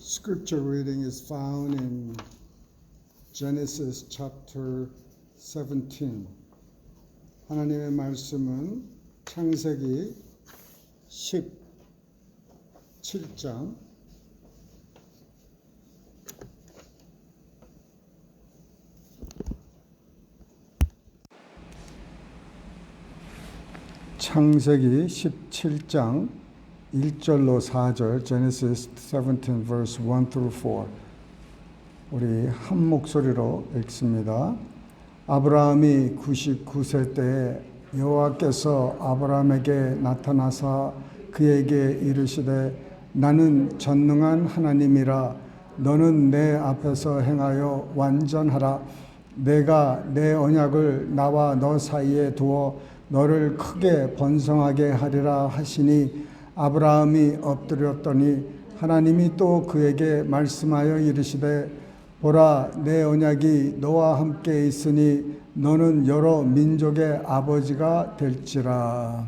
Scripture reading is found in Genesis chapter 17. 하나님의 말씀은 창세기 17장 창세기 17장 1절로 4절 Genesis 17 verse 1 through 4 우리 한 목소리로 읽습니다. 아브라함이 99세 때에 여호와께서 아브라함에게 나타나사 그에게 이르시되 나는 전능한 하나님이라 너는 내 앞에서 행하여 완전하라. 내가 내 언약을 나와 너 사이에 두어 너를 크게 번성하게 하리라 하시니 아브라함이 엎드렸더니 하나님이 또 그에게 말씀하여 이르시되 보라 내 언약이 너와 함께 있으니 너는 여러 민족의 아버지가 될지라.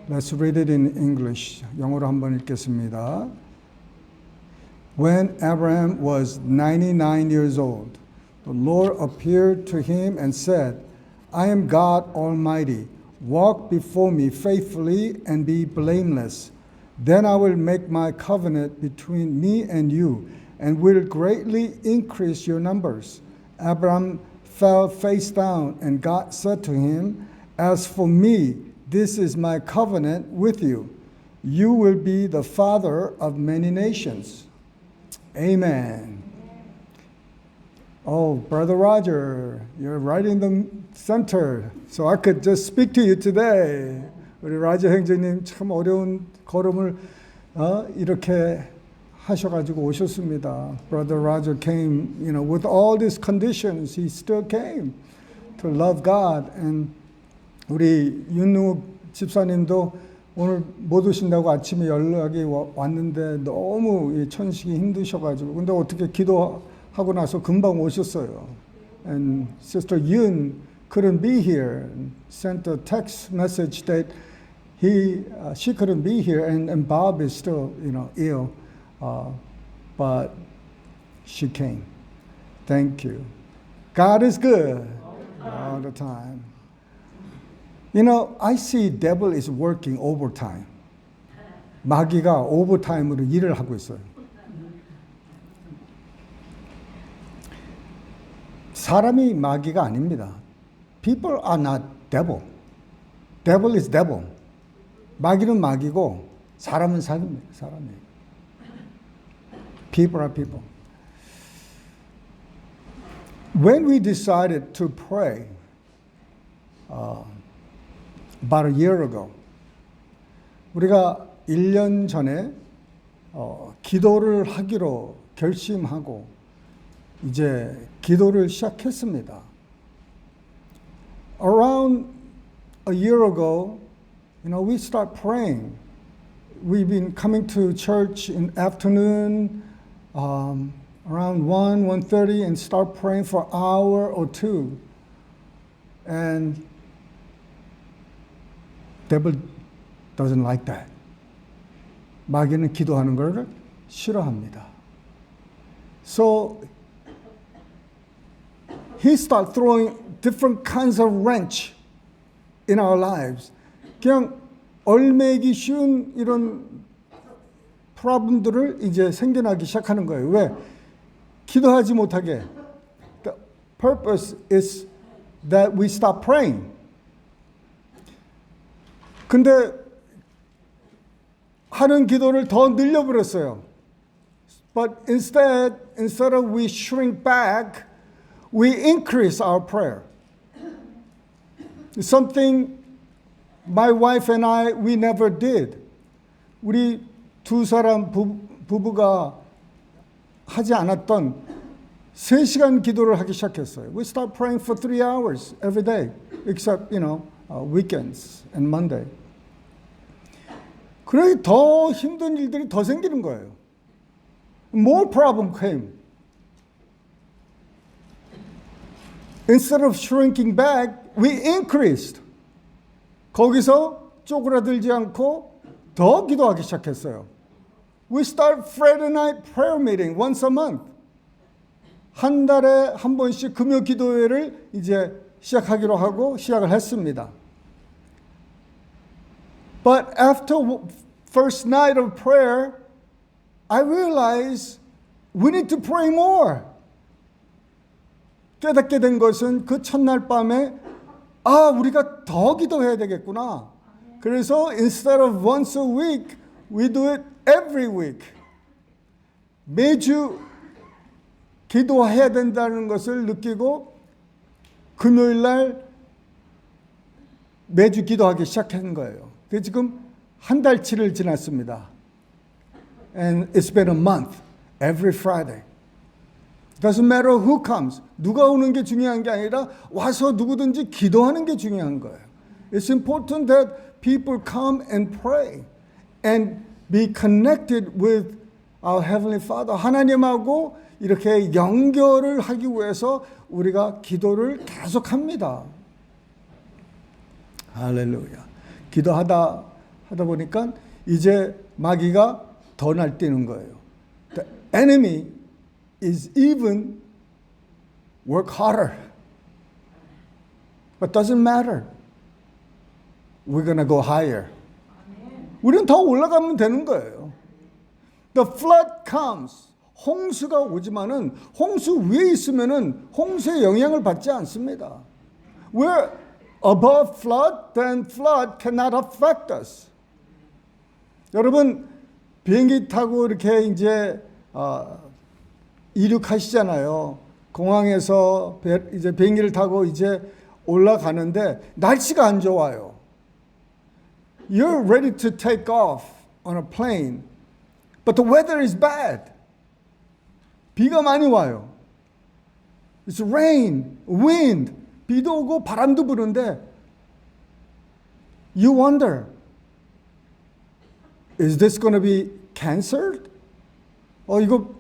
Let's read it in English. 영어로 한번 읽겠습니다. When Abraham was 99 years old, the Lord appeared to him and said, I am God Almighty. Walk before me faithfully and be blameless. Then I will make my covenant between me and you and will greatly increase your numbers. Abraham fell face down and God said to him, As for me, this is my covenant with you. You will be the father of many nations. Amen. Oh, Brother Roger, you're right in the center, so I could just speak to you today. 우리 라저 형제님 참 어려운 걸음을 이렇게 하셔가지고 오셨습니다. Brother Roger came, with all these conditions, he still came to love God. And 우리 윤웅욱 집사님도 오늘 못 오신다고 아침에 연락이 왔는데 너무 천식이 힘드셔가지고 근데 어떻게 기도하고 나서 금방 오셨어요. And Sister Yun couldn't be here. Sent a text message that she couldn't be here, and Bob is still ill, but she came. Thank you. God is good all the time. I see devil is working overtime. 마귀가 오버타임으로 일을 하고 있어요. 사람이 마귀가 아닙니다. People are not devil. Devil is devil. 마귀는 마귀고 사람은 사람입니다. 사람이에요. People are people. When we decided to pray about a year ago, 우리가 1년 전에 기도를 하기로 결심하고 이제 기도를 시작했습니다. Around a year ago, we start praying. We've been coming to church in afternoon, around 1:30, and start praying for an hour or two. And devil doesn't like that. 마귀는 기도하는 걸 싫어합니다. So he started throwing different kinds of wrench in our lives. 그냥 얼매기 쉬운 이런 프로블럼들을 이제 생겨나기 시작하는 거예요. 왜? 기도하지 못하게. The purpose is that we stop praying. 근데 하는 기도를 더 늘려버렸어요. But instead of we shrink back, we increase our prayer. It's something my wife and I, we never did. 우리 두 사람 부부가 하지 않았던 3시간 기도를 하기 시작했어요. We start praying for 3 hours every day, except, weekends and Monday. 그러니 더 힘든 일들이 더 생기는 거예요. More problem came. Instead of shrinking back, we increased. 거기서 쪼그라들지 않고 더 기도하기 시작했어요. we start Friday night prayer meeting once a month. 한 달에 한 번씩 금요 기도회를 이제 시작하기로 하고 시작을 했습니다. But after first night of prayer, I realized we need to pray more. 깨닫게 된 것은 그 첫날 밤에 우리가 더 기도해야 되겠구나. 그래서 instead of once a week, we do it every week. 매주 기도해야 된다는 것을 느끼고 금요일 날 매주 기도하기 시작한 거예요. 그래서 지금 한 달치를 지났습니다. And it's been a month, every Friday. Doesn't matter who comes. 누가 오는 게 중요한 게 아니라 와서 누구든지 기도하는 게 중요한 거예요. It's important that people come and pray and be connected with our Heavenly Father. 하나님하고 이렇게 연결을 하기 위해서 우리가 기도를 계속합니다. 할렐루야. 기도하다 보니까 이제 마귀가 더 날뛰는 거예요. The enemy is even work harder. But doesn't matter. We're gonna go higher. 우리는 더 올라가면 되는 거예요. The flood comes. 홍수가 오지만은 홍수 위에 있으면은 홍수의 영향을 받지 않습니다. We're above flood, then flood cannot affect us. 여러분 비행기 타고 이렇게 이제 이륙하시잖아요. 공항에서 이제 비행기를 타고 이제 올라가는데 날씨가 안 좋아요. You're ready to take off on a plane, but the weather is bad. 비가 많이 와요. It's rain, wind. 비도 오고 바람도 부는데 you wonder, is this going to be canceled? 이거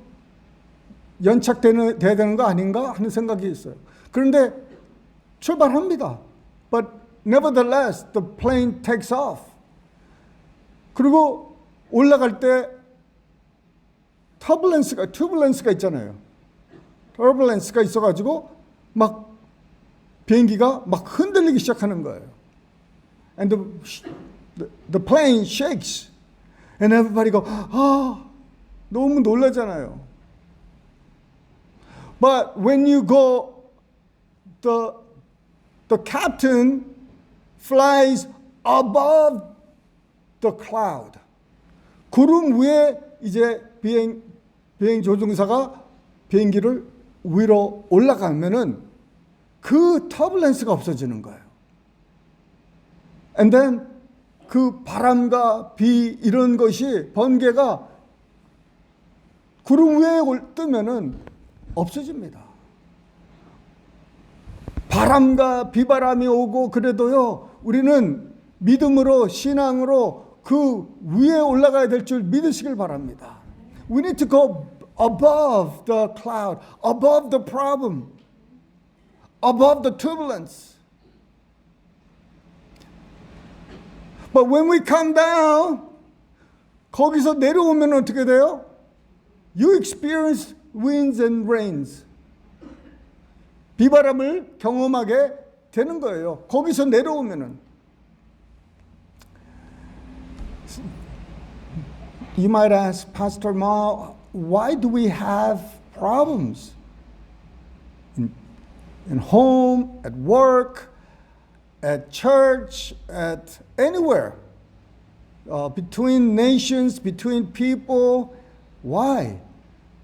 연착돼야 되는 거 아닌가 하는 생각이 있어요. 그런데 출발합니다. But nevertheless, the plane takes off. 그리고 올라갈 때 turbulence가 있잖아요. turbulence가 있어가지고 막 비행기가 막 흔들리기 시작하는 거예요. And the plane shakes. And everybody go, 너무 놀라잖아요. But when you go, the captain flies above the cloud. 구름 위에 이제 비행 조종사가 비행기를 위로 올라가면은 그 터블런스가 없어지는 거예요. And then 그 바람과 비 이런 것이 번개가 구름 위에 뜨면은 없어집니다. 바람과 비바람이 오고 그래도요, 우리는 믿음으로 신앙으로 그 위에 올라가야 될 줄 믿으시길 바랍니다. We need to go above the cloud, above the problem, above the turbulence. But when we come down, 거기서 내려오면 어떻게 돼요? You experience winds and rains. 비바람을 경험하게 되는 거예요. 거기서 내려오면은. You might ask, Pastor Ma, why do we have problems? In home, at work, at church, at anywhere. Between nations, between people. Why?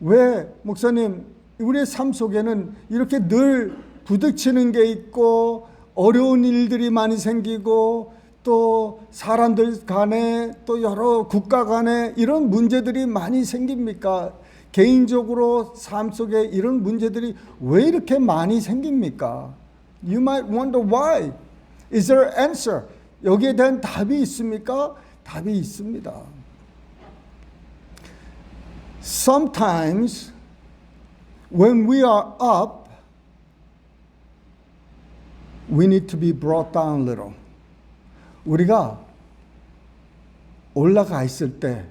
왜, 목사님, 우리의 삶 속에는 이렇게 늘 부딪히는 게 있고 어려운 일들이 많이 생기고 또 사람들 간에 또 여러 국가 간에 이런 문제들이 많이 생깁니까? 개인적으로 삶 속에 이런 문제들이 왜 이렇게 많이 생깁니까? You might wonder why. Is there an answer? 여기에 대한 답이 있습니까? 답이 있습니다. Sometimes when we are up, we need to be brought down a little. 우리가 올라가 있을 때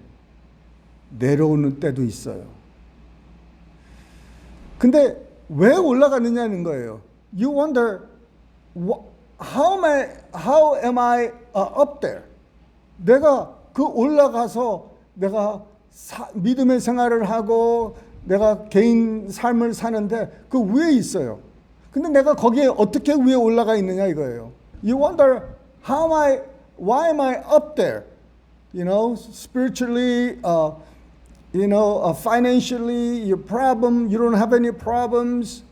내려오는 때도 있어요. 근데 왜 올라가느냐는 거예요. You wonder, how am I up there? 내가 그 올라가서 내가 믿음의 생활을 하고 내가 개인 삶을 사는데 그 위에 있어요. 근데 내가 거기에 어떻게 위에 올라가 있느냐 이거예요. You wonder, why am I up there? You know, spiritually, financially, you don't have any problems.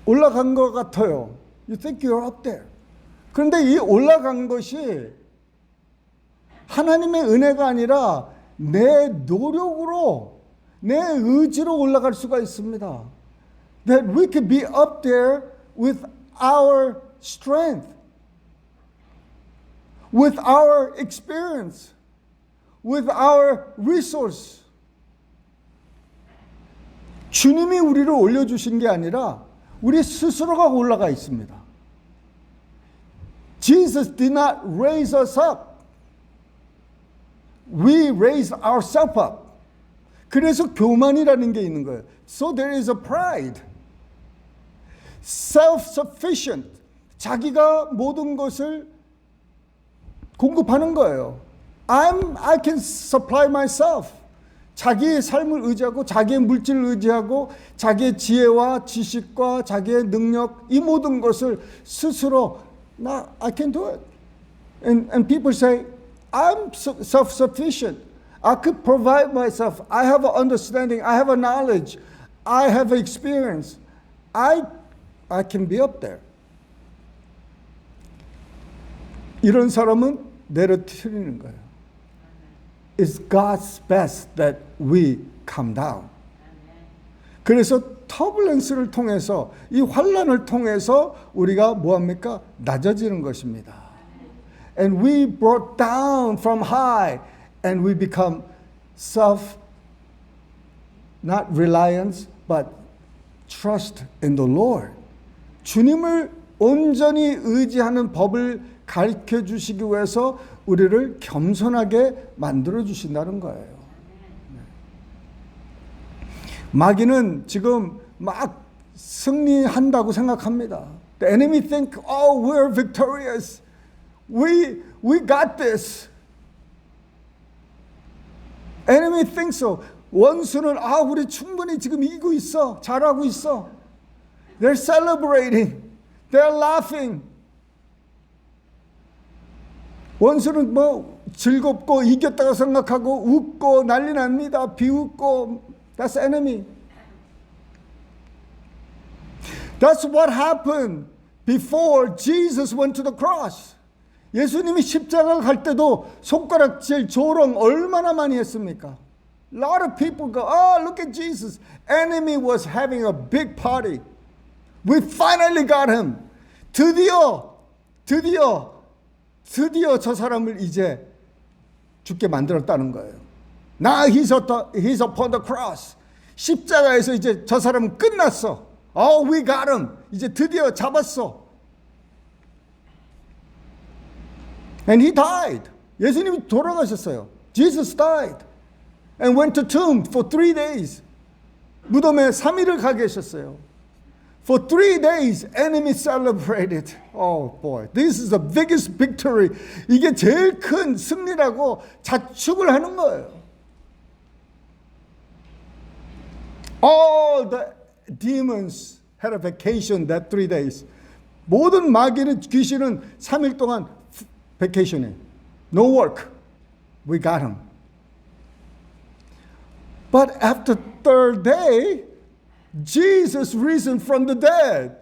올라간 것 같아요. You think you're up there. 그런데 이 올라간 것이 하나님의 은혜가 아니라 내 노력으로, 내 의지로 올라갈 수가 있습니다. That we could be up there with our strength, with our experience, with our resource. 주님이 우리를 올려주신 게 아니라 우리 스스로가 올라가 있습니다. Jesus did not raise us up. We raised ourselves up. 그래서 교만이라는 게 있는 거예요. So there is a pride. Self-sufficient. 자기가 모든 것을 공급하는 거예요. I can supply myself. 자기의 삶을 의지하고 자기의 물질을 의지하고 자기의 지혜와 지식과 자기의 능력 이 모든 것을 스스로 I can do it. And people say, I'm self-sufficient. I could provide myself. I have an understanding. I have a knowledge. I have experience. I can be up there. 이런 사람은 내려뜨리는 거예요. It's God's best that we come down. 그래서 터블런스를 통해서 이 환란을 통해서 우리가 뭐합니까? 낮아지는 것입니다. And we brought down from high and we become not reliance but trust in the Lord. 주님을 온전히 의지하는 법을 가르쳐 주시기 위해서 우리를 겸손하게 만들어 주신다는 거예요. 마귀는 지금 막 승리한다고 생각합니다. The enemy think, oh, we're victorious. We got this. Enemy thinks so. 원수는 우리 충분히 지금 이기고 있어. 잘하고 있어. They're celebrating. They're laughing. 원수는 뭐 즐겁고 이겼다고 생각하고 웃고 난리 납니다. 비웃고. That's enemy. That's what happened before Jesus went to the cross. 예수님이 십자가 갈 때도 손가락질 조롱 얼마나 많이 했습니까? A lot of people go, oh, look at Jesus. Enemy was having a big party. We finally got him. 드디어 저 사람을 이제 죽게 만들었다는 거예요. Now he's upon the cross. 십자가에서 이제 저 사람은 끝났어. Oh, we got him. 이제 드디어 잡았어. And he died. 예수님이 돌아가셨어요. Jesus died. And went to tomb for 3 days. 무덤에 3일을 가 계셨어요. For 3 days, enemy celebrated. Oh boy, this is the biggest victory. 이게 제일 큰 승리라고 자축을 하는 거예요. All the demons had a vacation that 3 days. 모든 마귀는 귀신은 3일 동안 vacation에. No work. We got him. But after third day, Jesus risen from the dead.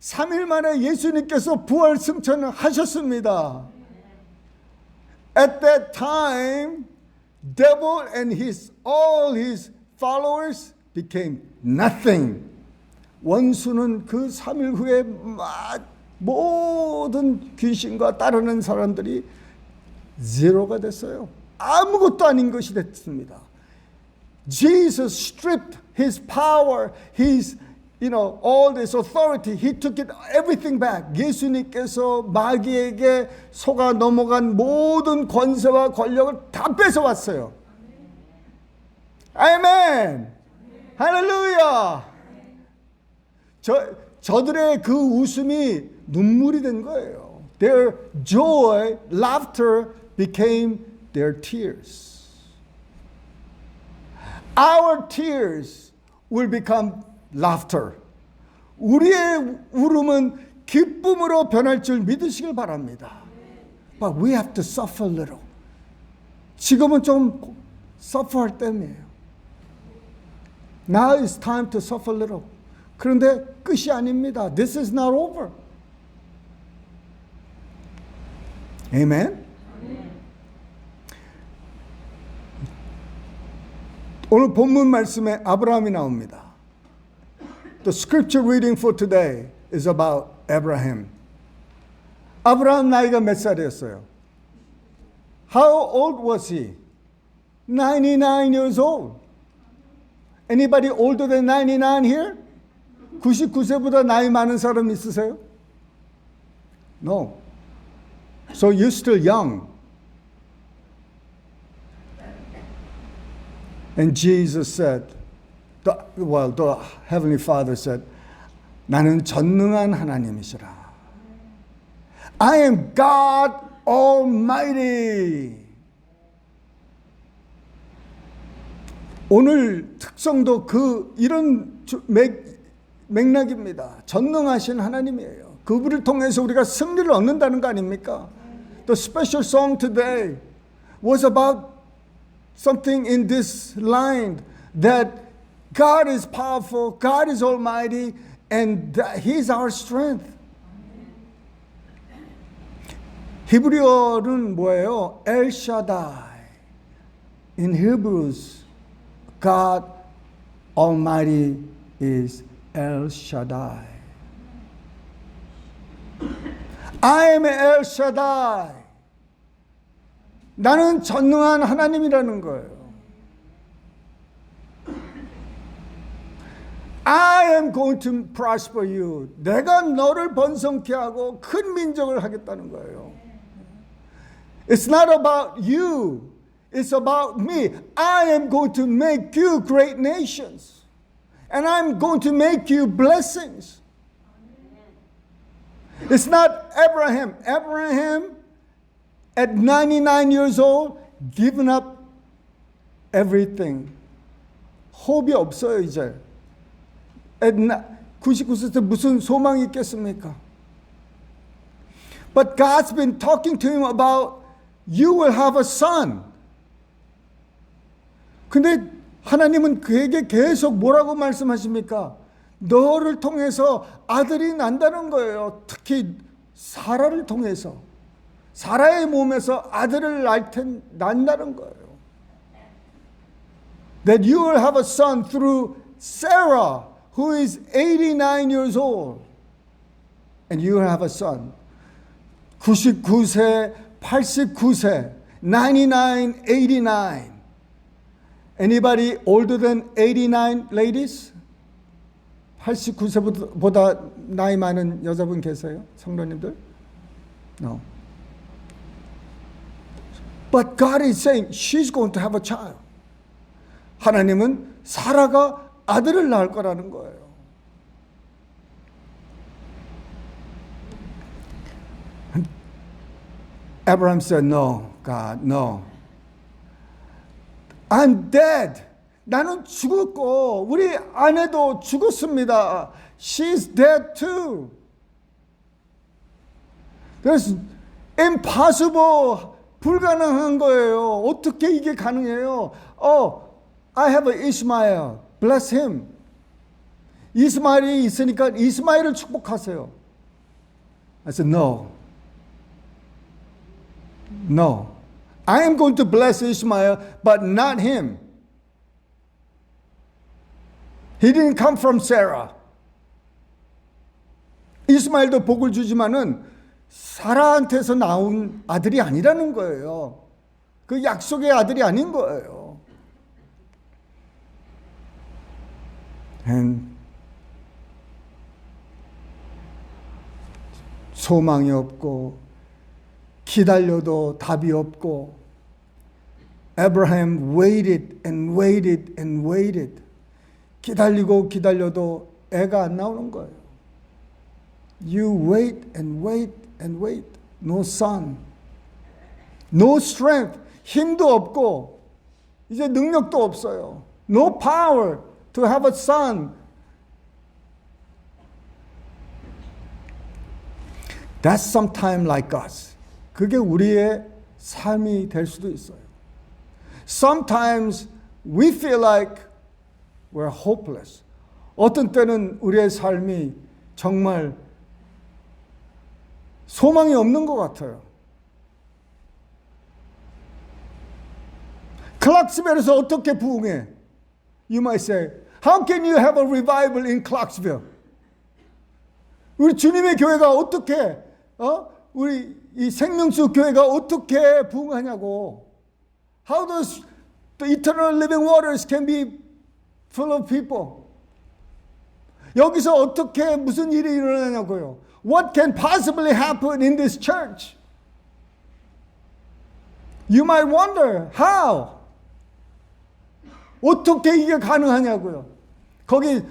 3일 만에 예수님께서 부활 승천을 하셨습니다. At that time, devil and all his followers became nothing. 원수는 그 3일 후에 모든 귀신과 따르는 사람들이 제로가 됐어요. 아무것도 아닌 것이 됐습니다. Jesus stripped his power, his all this authority, he took it everything back. 예수님께서 마귀에게 속아 넘어간 모든 권세와 권력을 다 뺏어왔어요. 아멘. 할렐루야. 저들의 그 웃음이 눈물이 된 거예요. Their joy, laughter became their tears. Our tears will become laughter. 우리의 울음은 기쁨으로 변할 줄 믿으시길 바랍니다. But we have to suffer a little. 지금은 좀 suffer할 때이에요. Now is time to suffer a little. 그런데 끝이 아닙니다. This is not over. Amen. 오늘 본문 말씀에 아브라함이 나옵니다. The scripture reading for today is about Abraham. 아브라함 나이가 몇 살이었어요? How old was he? 99 years old. Anybody older than 99 here? 99세보다 나이 많은 사람 있으세요? No. So you're still young. And Jesus said, the Heavenly Father said, 나는 전능한 하나님이시라. I am God Almighty. 오늘 특성도 이런 맥락입니다. 전능하신 하나님이에요. 그분을 통해서 우리가 승리를 얻는다는 거 아닙니까? The special song today was about something in this line that God is powerful, God is almighty, and He's our strength. 히브리어는 뭐예요? El Shaddai. In Hebrews, God Almighty is El Shaddai. I am El Shaddai. 나는 전능한 하나님이라는 거예요. I am going to prosper you. 내가 너를 번성케 하고 큰 민족을 하겠다는 거예요. It's not about you. It's about me. I am going to make you great nations. And I'm going to make you blessings. It's not Abraham. Abraham, at 99 years old, given up everything. 호흡이 없어요, 이제. 99세 때 무슨 소망이 있겠습니까? But God's been talking to him about you will have a son. 근데 하나님은 그에게 계속 뭐라고 말씀하십니까? 너를 통해서 아들이 난다는 거예요. 특히 사라를 통해서. 사라의 몸에서 아들을 낳는다는 거예요. That you will have a son through Sarah, who is 89 years old. And you will have a son. 99세, 89세, 99, 89. Anybody older than 89 ladies? 89세보다 나이 많은 여자분 계세요? 성도님들? No. But God is saying she's going to have a child. 하나님은 사라가 아들을 낳을 거라는 거예요. Abraham said, no, God, no. I'm dead. 나는 죽었고 우리 아내도 죽었습니다. She's dead too. 그래서 impossible, 불가능한 거예요. 어떻게 이게 가능해요? I have an Ishmael. Bless him. 이스마엘이 있으니까 이스마엘을 축복하세요. I said, no. No. I am going to bless Ishmael, but not him. He didn't come from Sarah. 이스마엘도 복을 주지만은 사라한테서 나온 아들이 아니라는 거예요. 그 약속의 아들이 아닌 거예요. And 소망이 없고 기다려도 답이 없고 Abraham waited and waited and waited. 기다리고 기다려도 애가 안 나오는 거예요. You wait and wait and wait. No son. No strength. 힘도 없고 이제 능력도 없어요. No power to have a son. That's sometime like us. 그게 우리의 삶이 될 수도 있어요. Sometimes we feel like we're hopeless. 어떤 때는 우리의 삶이 정말 소망이 없는 것 같아요. 클락스빌에서 어떻게 부흥해? You might say, how can you have a revival in Clarksville? 우리 주님의 교회가 어떻게, 우리 이 생명수 교회가 어떻게 부흥하냐고. How does the eternal living waters can be full of people? 여기서 어떻게 무슨 일이 일어나냐고요. What can possibly happen in this church? You might wonder, how? 어떻게 이게 가능하냐고요. 거기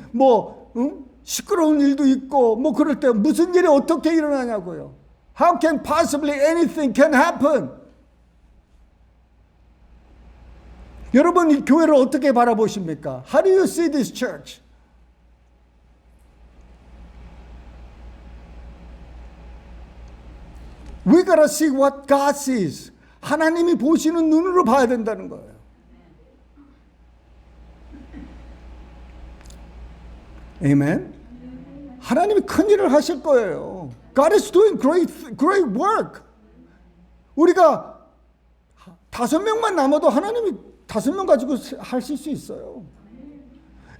시끄러운 일도 있고 그럴 때 무슨 일이 어떻게 일어나냐고요. How can possibly anything can happen? 여러분 이 교회를 어떻게 바라보십니까? How do you see this church? We gotta see what God sees. 하나님이 보시는 눈으로 봐야 된다는 거예요. 아멘. 하나님이 큰 일을 하실 거예요. God is doing great work. 우리가 5명만 남아도 하나님이 5명 가지고 하실 수 있어요.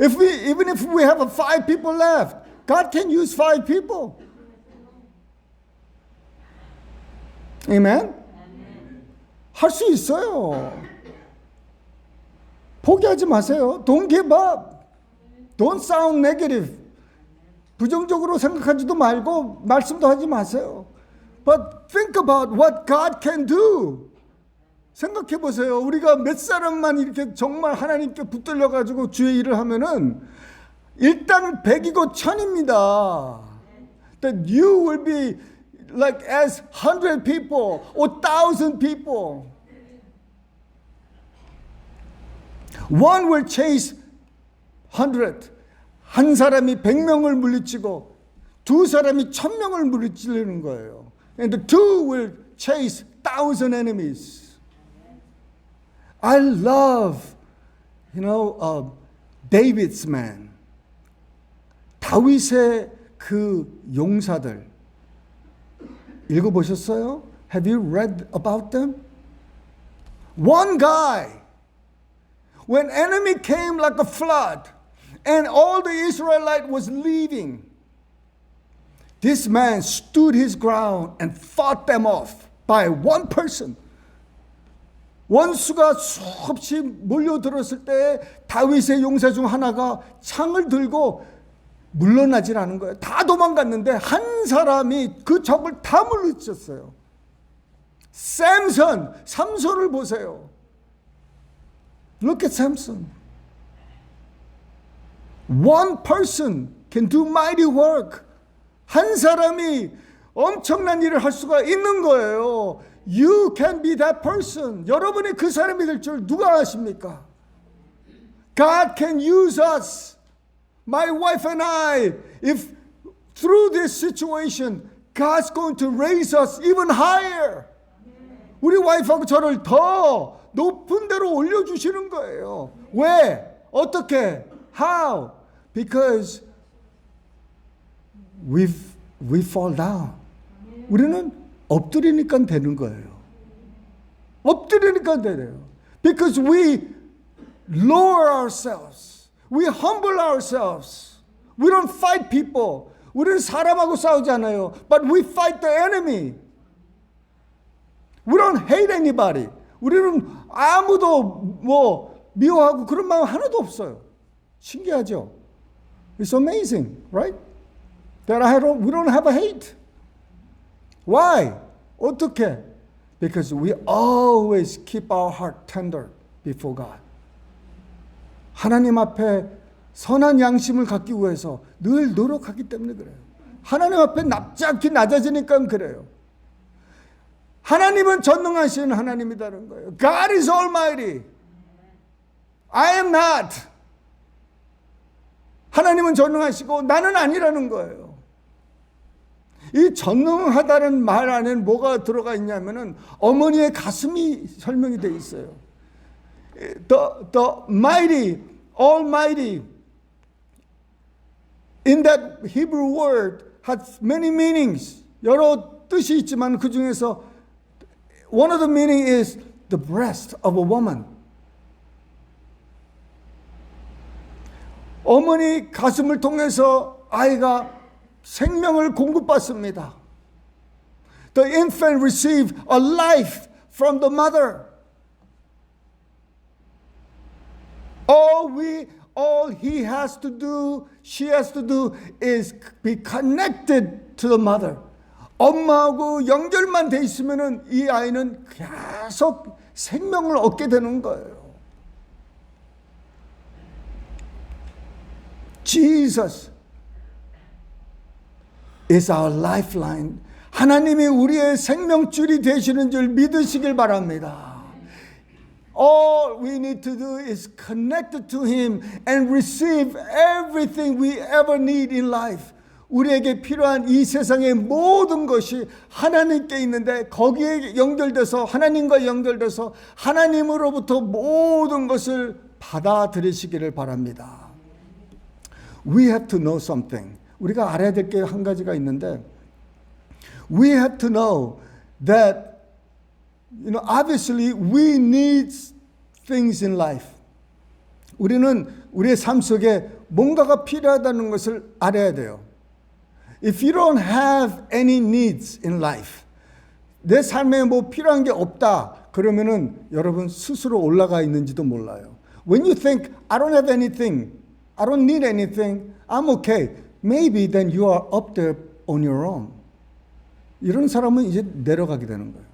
Even if we have 5 people left, God can use 5 people. 아멘. 할 수 있어요. 포기하지 마세요. Don't give up. Don't sound negative. 부정적으로 생각하지도 말고 말씀도 하지 마세요. But think about what God can do. 생각해 보세요. 우리가 몇 사람만 이렇게 정말 하나님께 붙들려 가지고 주의 일을 하면은 일단 100이고 1000입니다. That you will be like as 100 people or 1000 people. One will chase 100. 한 사람이 100명을 물리치고 두 사람이 1000명을 물리치려는 거예요. And the two will chase 1000 enemies. I love, David's man. 다윗의 그 용사들. 읽어보셨어요? Have you read about them? One guy, when enemy came like a flood, and all the Israelite was leaving, this man stood his ground and fought them off by one person. 원수가 수없이 몰려들었을 때 다윗의 용사 중 하나가 창을 들고 물러나질 않은 거예요. 다 도망갔는데 한 사람이 그 적을 다 물리쳤어요. 삼손을 보세요. Look at Samson. One person can do mighty work. 한 사람이 엄청난 일을 할 수가 있는 거예요. You can be that person. 여러분이 그 사람이 될 줄 누가 아십니까? God can use us. My wife and I, if through this situation, God's going to raise us even higher. 우리 와이프하고 저를 더 높은 데로 올려주시는 거예요. 왜? 어떻게? How? Because we fall down. 우리는 엎드리니까 되는 거예요. 엎드리니까 되네요. Because we lower ourselves. We humble ourselves. We don't fight people. 우리는 사람하고 싸우지 않아요. But we fight the enemy. We don't hate anybody. 우리는 아무도 미워하고 그런 마음 하나도 없어요. 신기하죠? It's amazing, right? That we don't have a hate. Why? 어떻게? Because we always keep our heart tender before God. 하나님 앞에 선한 양심을 갖기 위해서 늘 노력하기 때문에 그래요. 하나님 앞에 납작히 낮아지니까 그래요. 하나님은 전능하신 하나님이라는 거예요. God is almighty. I am not. 하나님은 전능하시고 나는 아니라는 거예요. 이 전능하다는 말 안에는 뭐가 들어가 있냐면은 어머니의 가슴이 설명이 되어 있어요. The mighty, almighty in that Hebrew word has many meanings. 여러 뜻이 있지만 그 중에서 one of the meaning is the breast of a woman. 어머니 가슴을 통해서 아이가 생명을 공급받습니다. The infant receives a life from the mother. All he has to do, she has to do is be connected to the mother. 엄마하고 연결만 돼 있으면은 이 아이는 계속 생명을 얻게 되는 거예요. Jesus is our lifeline. 하나님이 우리의 생명줄이 되시는 줄 믿으시길 바랍니다. All we need to do is connect to Him and receive everything we ever need in life. 우리에게 필요한 이 세상의 모든 것이 하나님께 있는데 거기에 연결돼서 하나님과 연결돼서 하나님으로부터 모든 것을 받아들이시기를 바랍니다. We have to know something. 우리가 알아야 될 게 한 가지가 있는데 we have to know that obviously we need things in life. 우리는 우리의 삶 속에 뭔가가 필요하다는 것을 알아야 돼요. If you don't have any needs in life, 내 삶에 뭐 필요한 게 없다 그러면은 여러분 스스로 올라가 있는지도 몰라요. When you think I don't have anything, I don't need anything, I'm okay. Maybe then you are up there on your own. 이런 사람은 이제 내려가게 되는 거예요.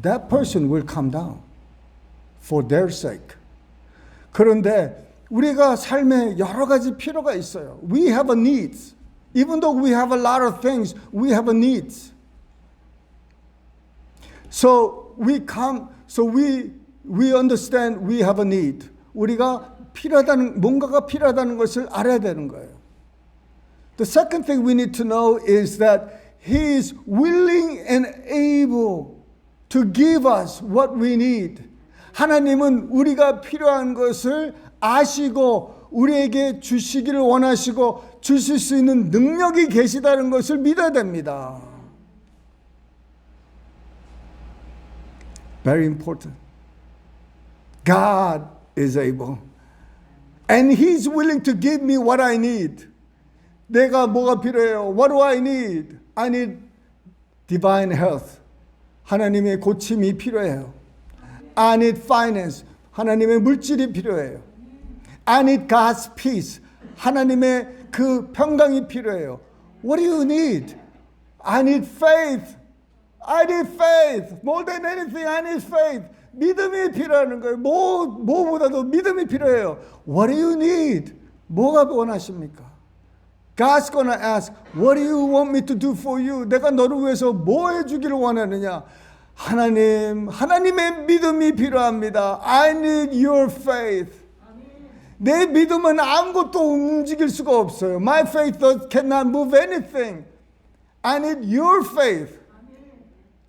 That person will come down for their sake. 그런데 우리가 삶에 여러 가지 필요가 있어요. We have a needs. Even though we have a lot of things, we have a needs. So we understand we have a need. 우리가 뭔가가 필요하다는 것을 알아야 되는 거예요. The second thing we need to know is that He is willing and able to give us what we need. 하나님은 우리가 필요한 것을 아시고 우리에게 주시기를 원하시고 주실 수 있는 능력이 계시다는 것을 믿어야 됩니다. Very important. God is able. And He's willing to give me what I need. 내가 뭐가 필요해요? What do I need? I need divine health. 하나님의 고침이 필요해요. I need finance. 하나님의 물질이 필요해요. I need God's peace. 하나님의 그 평강이 필요해요. What do you need? I need faith. I need faith. More than anything, I need faith. 믿음이 필요한 거예요. 뭐보다도 믿음이 필요해요. What do you need? 뭐가 원하십니까? God's gonna ask, what do you want me to do for you? 내가 너를 위해서 뭐 해주기를 원하느냐? 하나님의 믿음이 필요합니다. I need your faith. 내 믿음은 아무것도 움직일 수가 없어요. My faith cannot move anything. I need your faith.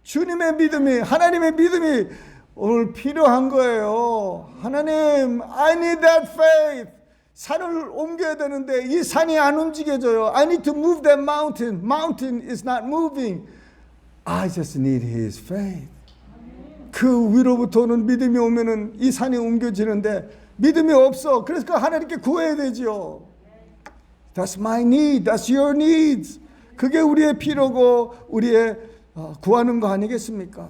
주님의 믿음이, 하나님의 믿음이 오늘 필요한 거예요. 하나님, I need that faith. 산을 옮겨야 되는데 이 산이 안 움직여져요. I need to move that mountain. Mountain is not moving. I just need His faith. 그 위로부터 오는 믿음이 오면은 이 산이 옮겨지는데 믿음이 없어. 그래서 그 하나님께 구해야 되죠. That's my need. That's your needs. 그게 우리의 필요고 우리의 구하는 거 아니겠습니까?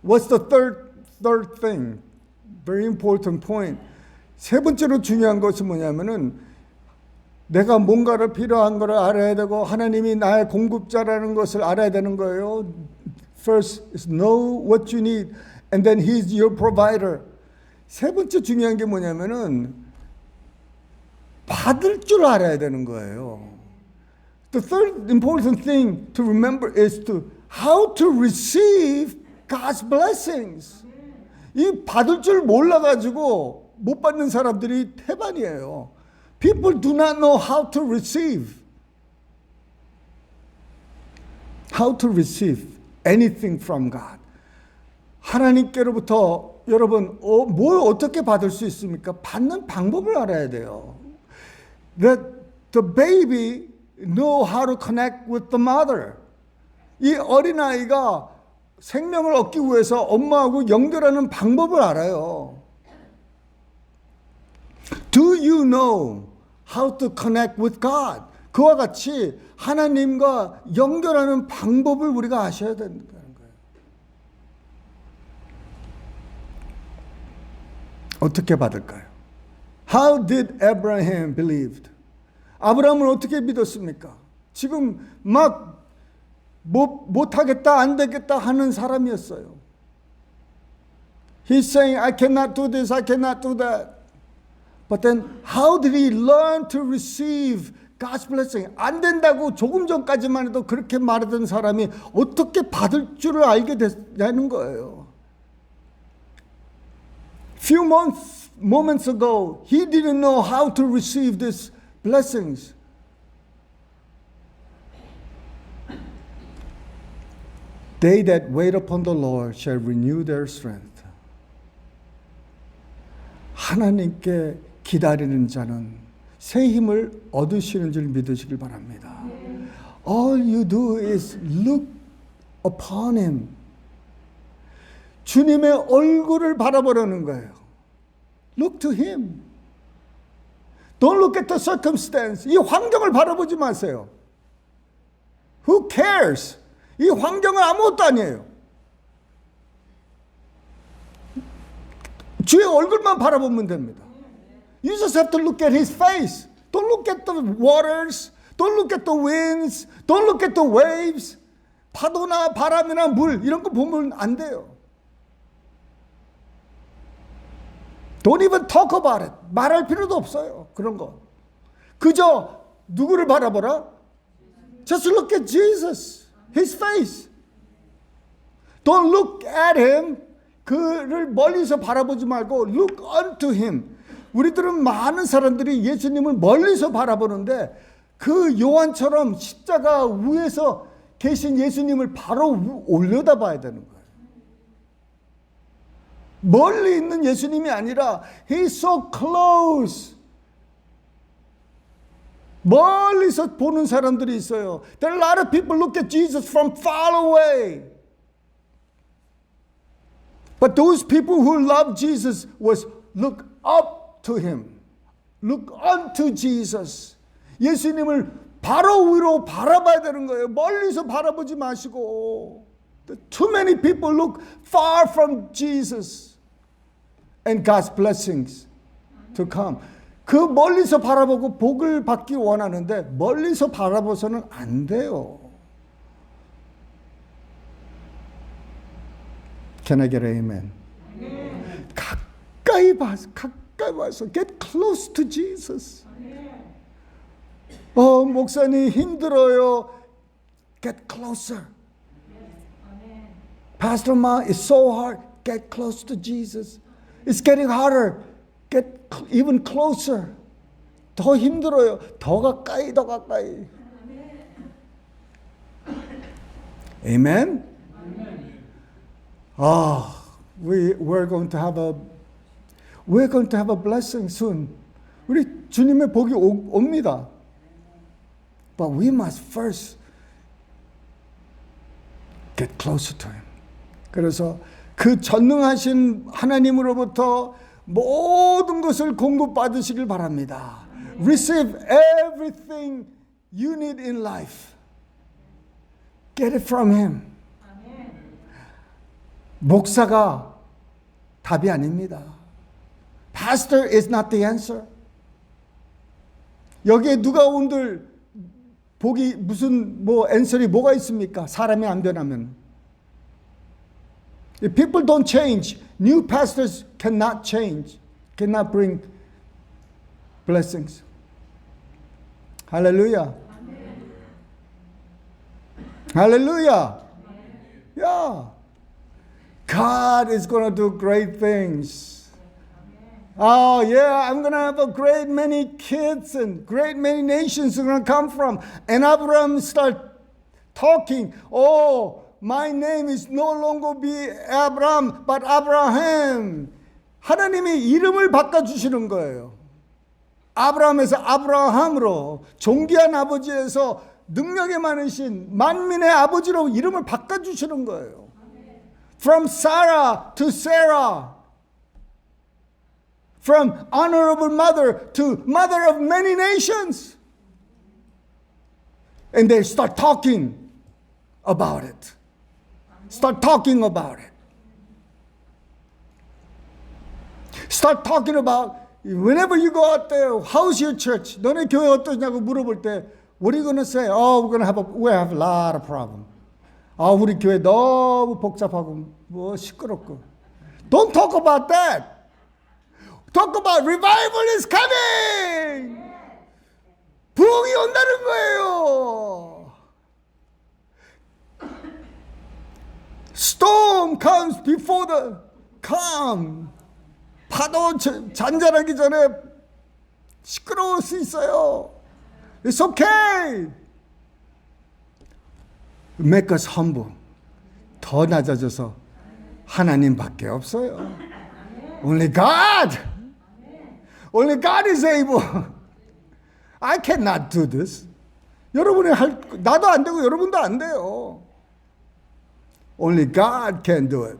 What's the third thing? Very important point. 세 번째로 중요한 것은 뭐냐면은 내가 뭔가를 필요한 것을 알아야 되고 하나님이 나의 공급자라는 것을 알아야 되는 거예요. First is know what you need and then He's your provider. 세 번째 중요한 게 뭐냐면은 받을 줄 알아야 되는 거예요. The third important thing to remember is to how to receive God's blessings. 이 받을 줄 몰라가지고 못 받는 사람들이 태반이에요. People do not know how to receive. How to receive anything from God. 하나님께로부터 여러분 뭘 어떻게 받을 수 있습니까? 받는 방법을 알아야 돼요. That the baby know how to connect with the mother. 이 어린아이가 생명을 얻기 위해서 엄마하고 연결하는 방법을 알아요. Do you know how to connect with God? 그와 같이 하나님과 연결하는 방법을 우리가 아셔야 된다는 거예요. 어떻게 받을까요? How did Abraham believed? 아브라함은 어떻게 믿었습니까? 지금 막 못하겠다, 안 되겠다 하는 사람이었어요. He's saying, I cannot do this, I cannot do that. But then, how did he learn to receive God's blessing? 안 된다고 조금 전까지만 해도 그렇게 말하던 사람이 어떻게 받을 줄을 알게 됐냐는 거예요. Few moments ago, he didn't know how to receive these blessings. They that wait upon the Lord shall renew their strength. 하나님께 기다리는 자는 새 힘을 얻으시는 줄 믿으시길 바랍니다. All you do is look upon Him. 주님의 얼굴을 바라보려는 거예요. Look to Him. Don't look at the circumstance. 이 환경을 바라보지 마세요. Who cares? 이 환경은 아무것도 아니에요. 주의 얼굴만 바라보면 됩니다. You just have to look at His face. Don't look at the waters. Don't look at the winds. Don't look at the waves. 파도나 바람이나 물 이런 거 보면 안 돼요. Don't even talk about it. 말할 필요도 없어요. 그런 거. 그저 누구를 바라보라? Just look at Jesus. His face. Don't look at Him. 그를 멀리서 바라보지 말고 look unto Him. 우리들은 많은 사람들이 예수님을 멀리서 바라보는데 그 요한처럼 십자가 위에서 계신 예수님을 바로 올려다봐야 되는 거예요. 멀리 있는 예수님이 아니라 He's so close. 멀리서 보는 사람들이 있어요. There are a lot of people look at Jesus from far away. But those people who love Jesus was look up to Him. Look unto Jesus. 예수님을 바로 위로 바라봐야 되는 거예요. 멀리서 바라보지 마시고. Too many people look far from Jesus and God's blessings to come. 그 멀리서 바라보고 복을 받기 원하는데 멀리서 바라봐서는 안 돼요. Can I get an amen? 가까이 와서 get close to Jesus. 목사님 힘들어요. Get closer. Pastor Ma, it's so hard. Get close to Jesus. It's getting harder. Get even closer. 더 힘들어요. 더 가까이. Amen? We're going to have a blessing soon. 우리 주님의 복이 옵니다. But we must first get closer to Him. 그래서 그 전능하신 하나님으로부터 모든 것을 공급받으시길 바랍니다. Receive everything you need in life. Get it from Him. 목사가 답이 아닙니다. Pastor is not the answer. 여기에 누가 온들 복이 무슨 앤서리 뭐가 있습니까? 사람이 안 변하면. If people don't change, new pastors cannot change, cannot bring blessings. Hallelujah. Hallelujah. Yeah. God is going to do great things. Oh, yeah, I'm going to have a great many kids and great many nations are going to come from. And Abraham start talking. Oh, my name is no longer be Abraham, but Abraham. 하나님이 이름을 바꿔주시는 거예요. 아브라함에서 아브라함으로 존귀한 아버지에서 능력이 많으신 만민의 아버지로 이름을 바꿔주시는 거예요. From Sarah to Sarah. From honorable mother to mother of many nations. And they start talking about it. Start talking about it. Start talking about whenever you go out there, how's your church? 너네 교회 어떠냐고 물어볼 때 what are you going to say? Oh, we have a lot of problems. 아, 우리 교회 너무 복잡하고 시끄럽고. Don't talk about that. Talk about revival is coming. 부흥이 온다는 거예요. Storm comes before the calm. 파도 잔잔하기 전에 시끄러울 수 있어요. It's okay. Make us humble. 더 낮아져서 하나님밖에 없어요. Only God. Only God is able. I cannot do this. 여러분이 나도 안 되고 여러분도 안 돼요. Only God can do it.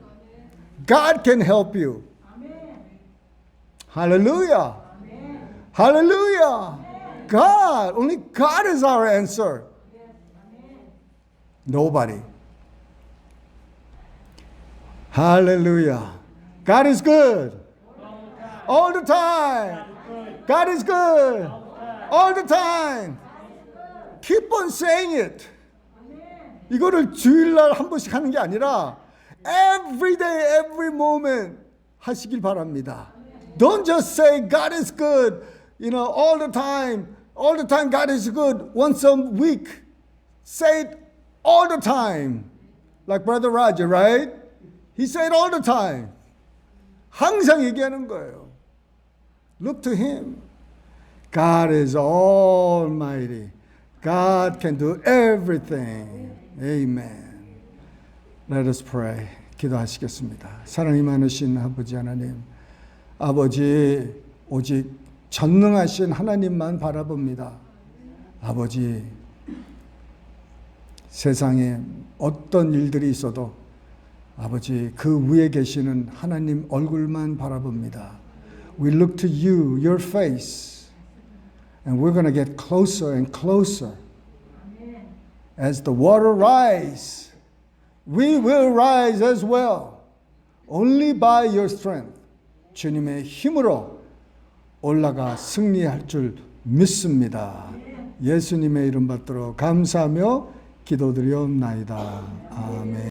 God can help you. Hallelujah. Hallelujah. God, only God is our answer. Nobody. Hallelujah. God is good. All the time. God is good. All the time. Keep on saying it. 이거를 주일날 한 번씩 하는 게 아니라 every day, every moment 하시길 바랍니다. Don't just say God is good, all the time. All the time God is good. Once a week. Say it all the time. Like Brother Roger, right? He said all the time. 항상 얘기하는 거예요. Look to him. God is almighty. God can do everything. Amen. Let us pray. 기도하시겠습니다. 사랑이 많으신 아버지 하나님. 아버지 오직 전능하신 하나님만 바라봅니다. 아버지 세상에 어떤 일들이 있어도 아버지 그 위에 계시는 하나님 얼굴만 바라봅니다. We look to you, your face, and we're going to get closer and closer. As the water rise, we will rise as well. Only by your strength. 주님의 힘으로 올라가 승리할 줄 믿습니다. 예수님의 이름 받들어 감사하며 기도드리옵나이다. 아멘.